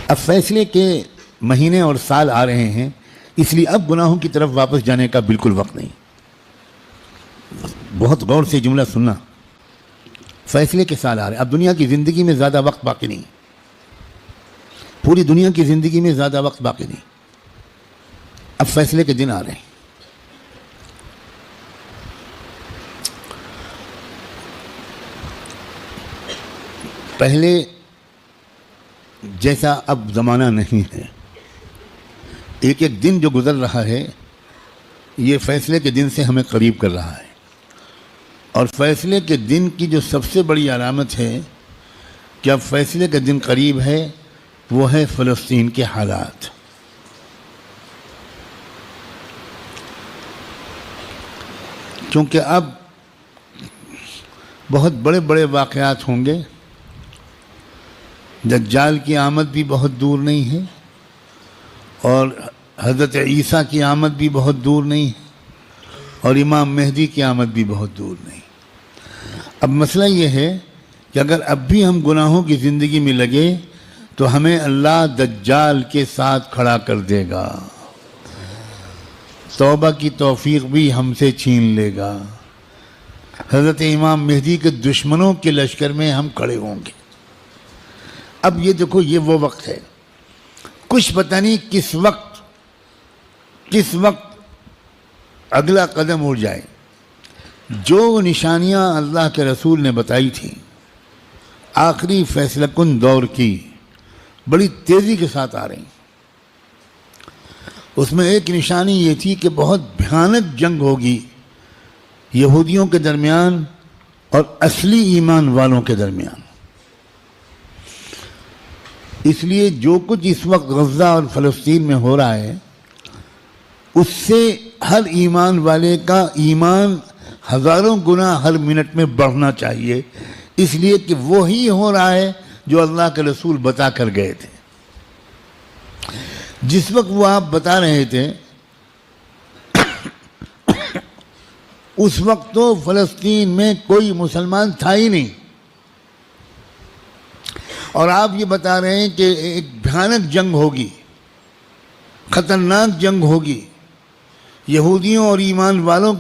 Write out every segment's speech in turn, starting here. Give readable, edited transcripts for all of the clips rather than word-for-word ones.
اب فیصلے کے مہینے اور سال آ رہے ہیں، اس لیے اب گناہوں کی طرف واپس جانے کا بالکل وقت نہیں۔ بہت غور سے جملہ سننا، فیصلے کے سال آ رہے ہیں، اب دنیا کی زندگی میں زیادہ وقت باقی نہیں، پوری دنیا کی زندگی میں زیادہ وقت باقی نہیں، اب فیصلے کے دن آ رہے ہیں۔ پہلے جیسا اب زمانہ نہیں ہے، ایک ایک دن جو گزر رہا ہے یہ فیصلے کے دن سے ہمیں قریب کر رہا ہے، اور فیصلے کے دن کی جو سب سے بڑی علامت ہے کہ اب فیصلے کا دن قریب ہے، وہ ہے فلسطین کے حالات۔ کیونکہ اب بہت بڑے بڑے واقعات ہوں گے، دجال کی آمد بھی بہت دور نہیں ہے، اور حضرت عیسیٰ کی آمد بھی بہت دور نہیں ہے، اور امام مہدی کی آمد بھی بہت دور نہیں۔ اب مسئلہ یہ ہے کہ اگر اب بھی ہم گناہوں کی زندگی میں لگے تو ہمیں اللہ دجال کے ساتھ کھڑا کر دے گا، توبہ کی توفیق بھی ہم سے چھین لے گا، حضرت امام مہدی کے دشمنوں کے لشکر میں ہم کھڑے ہوں گے۔ اب یہ دیکھو، یہ وہ وقت ہے، کچھ پتہ نہیں کس وقت اگلا قدم اٹھ جائے۔ جو نشانیاں اللہ کے رسول نے بتائی تھیں آخری فیصلہ کن دور کی، بڑی تیزی کے ساتھ آ رہی۔ اس میں ایک نشانی یہ تھی کہ بہت بھیانک جنگ ہوگی یہودیوں کے درمیان اور اصلی ایمان والوں کے درمیان۔ اس لیے جو کچھ اس وقت غزہ اور فلسطین میں ہو رہا ہے، اس سے ہر ایمان والے کا ایمان ہزاروں گنا ہر منٹ میں بڑھنا چاہیے، اس لیے کہ وہی ہو رہا ہے جو اللہ کے رسول بتا کر گئے تھے۔ جس وقت وہ آپ بتا رہے تھے اس وقت تو فلسطین میں کوئی مسلمان تھا ہی نہیں، اور آپ یہ بتا رہے ہیں کہ ایک بھیانک جنگ ہوگی، خطرناک جنگ ہوگی، یہودیوں اور ایمان والوں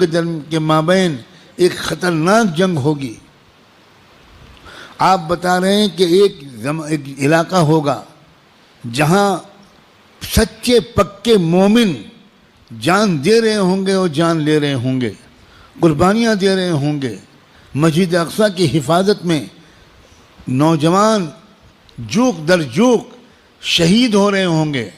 کے مابین ایک خطرناک جنگ ہوگی۔ آپ بتا رہے ہیں کہ ایک علاقہ ہوگا جہاں سچے پکے مومن جان دے رہے ہوں گے اور جان لے رہے ہوں گے، قربانیاں دے رہے ہوں گے، مسجد اقصیٰ کی حفاظت میں نوجوان جوک در جوک شہید ہو رہے ہوں گے۔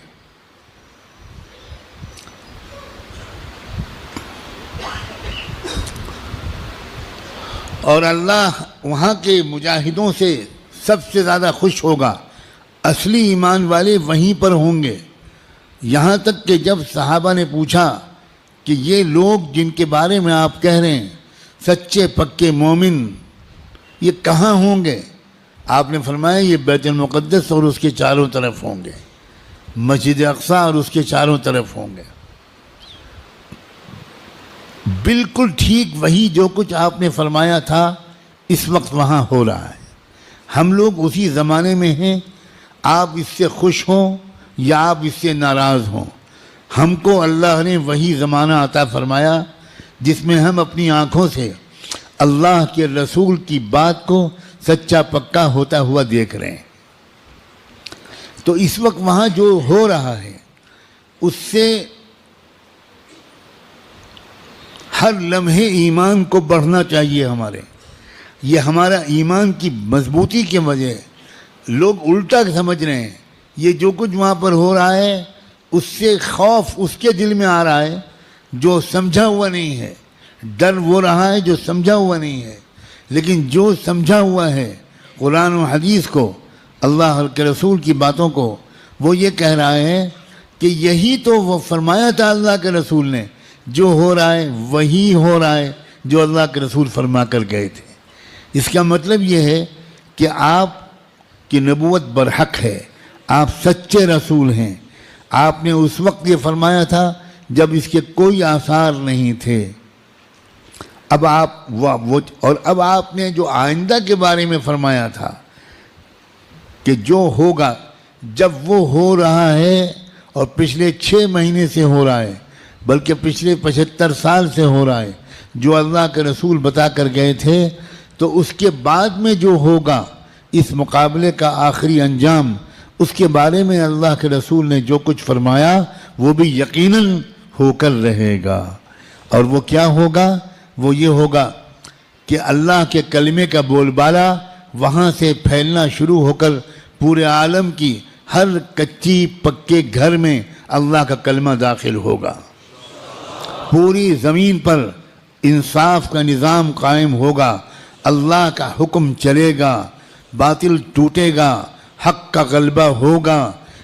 اور اللہ وہاں کے مجاہدوں سے سب سے زیادہ خوش ہوگا، اصلی ایمان والے وہیں پر ہوں گے۔ یہاں تک کہ جب صحابہ نے پوچھا کہ یہ لوگ جن کے بارے میں آپ کہہ رہے ہیں سچے پکے مومن، یہ کہاں ہوں گے؟ آپ نے فرمایا یہ بیت المقدس اور اس کے چاروں طرف ہوں گے، مسجد اقصیٰ اور اس کے چاروں طرف ہوں گے۔ بالکل ٹھیک وہی جو کچھ آپ نے فرمایا تھا اس وقت وہاں ہو رہا ہے۔ ہم لوگ اسی زمانے میں ہیں، آپ اس سے خوش ہوں یا آپ اس سے ناراض ہوں، ہم کو اللہ نے وہی زمانہ عطا فرمایا جس میں ہم اپنی آنکھوں سے اللہ کے رسول کی بات کو سچا پکا ہوتا ہوا دیکھ رہے ہیں۔ تو اس وقت وہاں جو ہو رہا ہے اس سے ہر لمحے ایمان کو بڑھنا چاہیے ہمارے۔ یہ ہمارا ایمان کی مضبوطی کی وجہ ہے۔ لوگ الٹا سمجھ رہے ہیں، یہ جو کچھ وہاں پر ہو رہا ہے اس سے خوف اس کے دل میں آ رہا ہے جو سمجھا ہوا نہیں ہے، ڈر وہ رہا ہے جو سمجھا ہوا نہیں ہے۔ لیکن جو سمجھا ہوا ہے قرآن و حدیث کو، اللہ کے رسول کی باتوں کو، وہ یہ کہہ رہا ہے کہ یہی تو وہ فرمایا تھا اللہ کے رسول نے، جو ہو رہا ہے وہی ہو رہا ہے جو اللہ کے رسول فرما کر گئے تھے۔ اس کا مطلب یہ ہے کہ آپ کی نبوت برحق ہے، آپ سچے رسول ہیں۔ آپ نے اس وقت یہ فرمایا تھا جب اس کے کوئی آثار نہیں تھے۔ اب آپ نے جو آئندہ کے بارے میں فرمایا تھا کہ جو ہوگا، جب وہ ہو رہا ہے اور پچھلے 6 مہینے سے ہو رہا ہے، بلکہ پچھلے 75 سال سے ہو رہا ہے، جو اللہ کے رسول بتا کر گئے تھے، تو اس کے بعد میں جو ہوگا اس مقابلے کا آخری انجام، اس کے بارے میں اللہ کے رسول نے جو کچھ فرمایا وہ بھی یقیناً ہو کر رہے گا۔ اور وہ کیا ہوگا؟ وہ یہ ہوگا کہ اللہ کے کلمے کا بول بالا وہاں سے پھیلنا شروع ہو کر پورے عالم کی ہر کچی پکے گھر میں اللہ کا کلمہ داخل ہوگا، پوری زمین پر انصاف کا نظام قائم ہوگا، اللہ کا حکم چلے گا، باطل ٹوٹے گا، حق کا غلبہ ہوگا،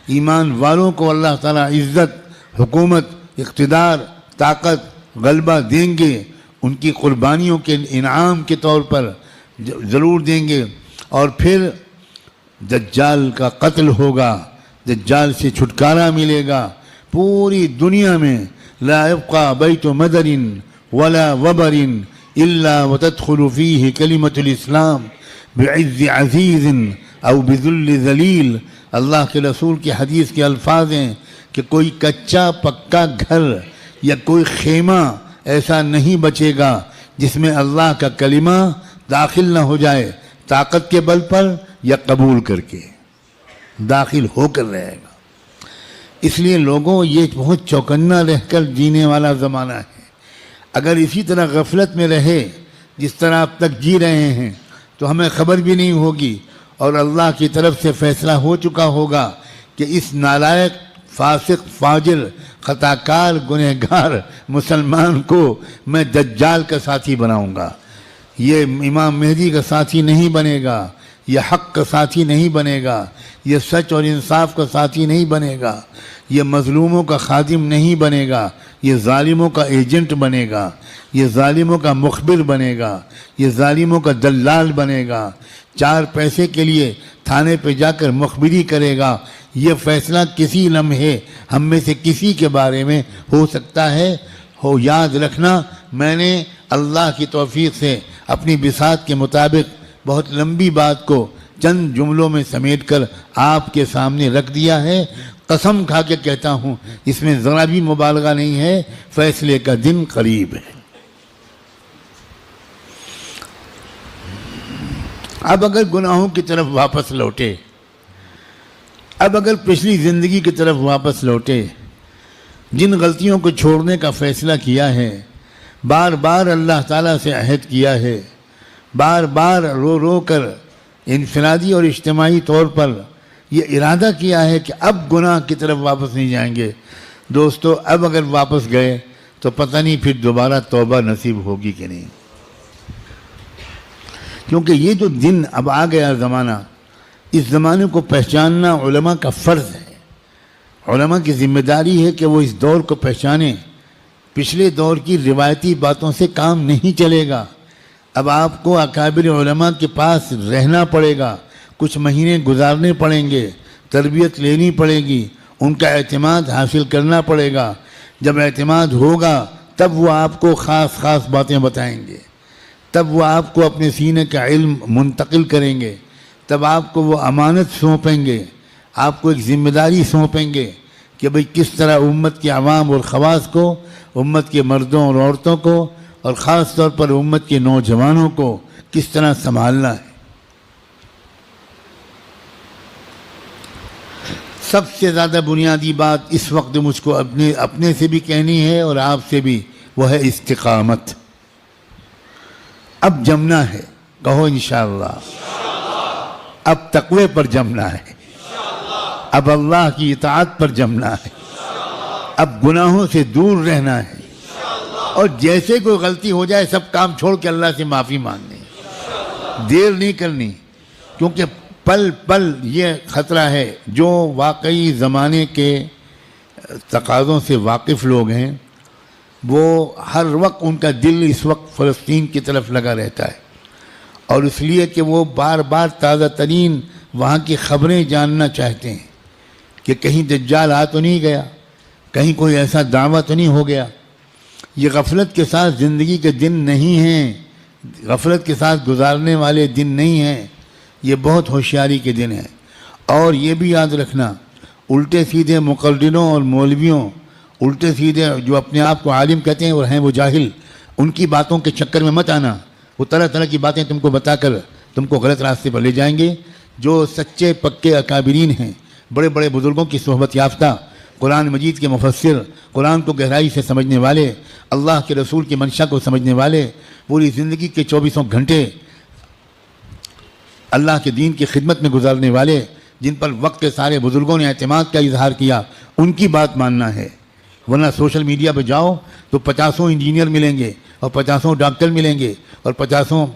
ایمان والوں کو اللہ تعالیٰ عزت، حکومت، اقتدار، طاقت، غلبہ دیں گے، ان کی قربانیوں کے انعام کے طور پر ضرور دیں گے۔ اور پھر دجال کا قتل ہوگا، دجال سے چھٹکارا ملے گا، پوری دنیا میں لا يبقى بیت مدر ولا وبر الا وتدخل فيه کلمۃ الاسلام بعز عزیز او بذل ذلیل۔ اللہ کے رسول کی حدیث کے الفاظ ہیں کہ کوئی کچا پکا گھر یا کوئی خیمہ ایسا نہیں بچے گا جس میں اللہ کا کلمہ داخل نہ ہو جائے، طاقت کے بل پر یا قبول کر کے داخل ہو کر رہے گا۔ اس لیے لوگوں، یہ بہت چوکنا رہ کر جینے والا زمانہ ہے۔ اگر اسی طرح غفلت میں رہے جس طرح اب تک جی رہے ہیں تو ہمیں خبر بھی نہیں ہوگی، اور اللہ کی طرف سے فیصلہ ہو چکا ہوگا کہ اس نالائق، فاسق، فاجر، خطاکار، گنہگار مسلمان کو میں دجال کا ساتھی بناؤں گا۔ یہ امام مہدی کا ساتھی نہیں بنے گا، یہ حق کا ساتھی نہیں بنے گا، یہ سچ اور انصاف کا ساتھی نہیں بنے گا، یہ مظلوموں کا خادم نہیں بنے گا، یہ ظالموں کا ایجنٹ بنے گا، یہ ظالموں کا مخبر بنے گا، یہ ظالموں کا دلال بنے گا، 4 پیسے کے لیے تھانے پہ جا کر مخبری کرے گا۔ یہ فیصلہ کسی لمحے ہم میں سے کسی کے بارے میں ہو سکتا ہے۔ یاد رکھنا، میں نے اللہ کی توفیق سے اپنی بساط کے مطابق بہت لمبی بات کو چند جملوں میں سمیٹ کر آپ کے سامنے رکھ دیا ہے۔ قسم کھا کے کہتا ہوں، اس میں ذرا بھی مبالغہ نہیں ہے، فیصلے کا دن قریب ہے۔ اب اگر گناہوں کی طرف واپس لوٹے، اب اگر پچھلی زندگی کی طرف واپس لوٹے، جن غلطیوں کو چھوڑنے کا فیصلہ کیا ہے، بار بار اللہ تعالیٰ سے عہد کیا ہے، بار بار رو رو کر انفرادی اور اجتماعی طور پر یہ ارادہ کیا ہے کہ اب گناہ کی طرف واپس نہیں جائیں گے، دوستو اب اگر واپس گئے تو پتہ نہیں پھر دوبارہ توبہ نصیب ہوگی کہ نہیں، کیونکہ یہ جو دن اب آ گیا زمانہ، اس زمانے کو پہچاننا علماء کا فرض ہے۔ علماء کی ذمہ داری ہے کہ وہ اس دور کو پہچانیں۔ پچھلے دور کی روایتی باتوں سے کام نہیں چلے گا، اب آپ کو اکابر علماء کے پاس رہنا پڑے گا، کچھ مہینے گزارنے پڑیں گے، تربیت لینی پڑے گی، ان کا اعتماد حاصل کرنا پڑے گا۔ جب اعتماد ہوگا تب وہ آپ کو خاص خاص باتیں بتائیں گے، تب وہ آپ کو اپنے سینے کا علم منتقل کریں گے، تب آپ کو وہ امانت سونپیں گے، آپ کو ایک ذمہ داری سونپیں گے کہ بھئی کس طرح امت کے عوام اور خواص کو، امت کے مردوں اور عورتوں کو، اور خاص طور پر امت کے نوجوانوں کو کس طرح سنبھالنا ہے۔ سب سے زیادہ بنیادی بات اس وقت مجھ کو اپنے سے بھی کہنی ہے اور آپ سے بھی، وہ ہے استقامت۔ اب جمنا ہے، کہو انشاءاللہ۔ اب تقوی پر جمنا ہے، اب اللہ کی اطاعت پر جمنا ہے، اب گناہوں سے دور رہنا ہے، اور جیسے کوئی غلطی ہو جائے سب کام چھوڑ کے اللہ سے معافی مانگنی، دیر نہیں کرنی، کیونکہ پل پل یہ خطرہ ہے۔ جو واقعی زمانے کے تقاضوں سے واقف لوگ ہیں وہ ہر وقت ان کا دل اس وقت فلسطین کی طرف لگا رہتا ہے، اور اس لیے کہ وہ بار بار تازہ ترین وہاں کی خبریں جاننا چاہتے ہیں کہ کہیں دجال آ تو نہیں گیا، کہیں کوئی ایسا دعویٰ تو نہیں ہو گیا۔ یہ غفلت کے ساتھ زندگی کے دن نہیں ہیں، غفلت کے ساتھ گزارنے والے دن نہیں ہیں، یہ بہت ہوشیاری کے دن ہیں۔ اور یہ بھی یاد رکھنا، الٹے سیدھے مقرروں اور مولویوں، الٹے سیدھے جو اپنے آپ کو عالم کہتے ہیں اور ہیں وہ جاہل، ان کی باتوں کے چکر میں مت آنا. وہ طرح طرح کی باتیں تم کو بتا کر تم کو غلط راستے پر لے جائیں گے. جو سچے پکے اکابرین ہیں، بڑے بڑے بزرگوں کی صحبت یافتہ، قرآن مجید کے مفسر، قرآن کو گہرائی سے سمجھنے والے، اللہ کے رسول کی منشا کو سمجھنے والے، پوری زندگی کے 24 گھنٹے اللہ کے دین کی خدمت میں گزارنے والے، جن پر وقت کے سارے بزرگوں نے اعتماد کا اظہار کیا، ان کی بات ماننا ہے. ورنہ سوشل میڈیا پہ جاؤ تو 50 انجینئر ملیں گے اور 50 ڈاکٹر ملیں گے اور 50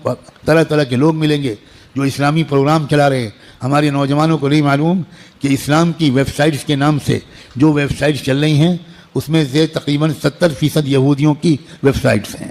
طرح طرح کے لوگ ملیں گے جو اسلامی پروگرام چلا رہے ہیں. ہمارے نوجوانوں کو نہیں معلوم کہ اسلام کی ویب سائٹس کے نام سے جو ویب سائٹس چل رہی ہیں اس میں سے تقریباً 70% یہودیوں کی ویب سائٹس ہیں.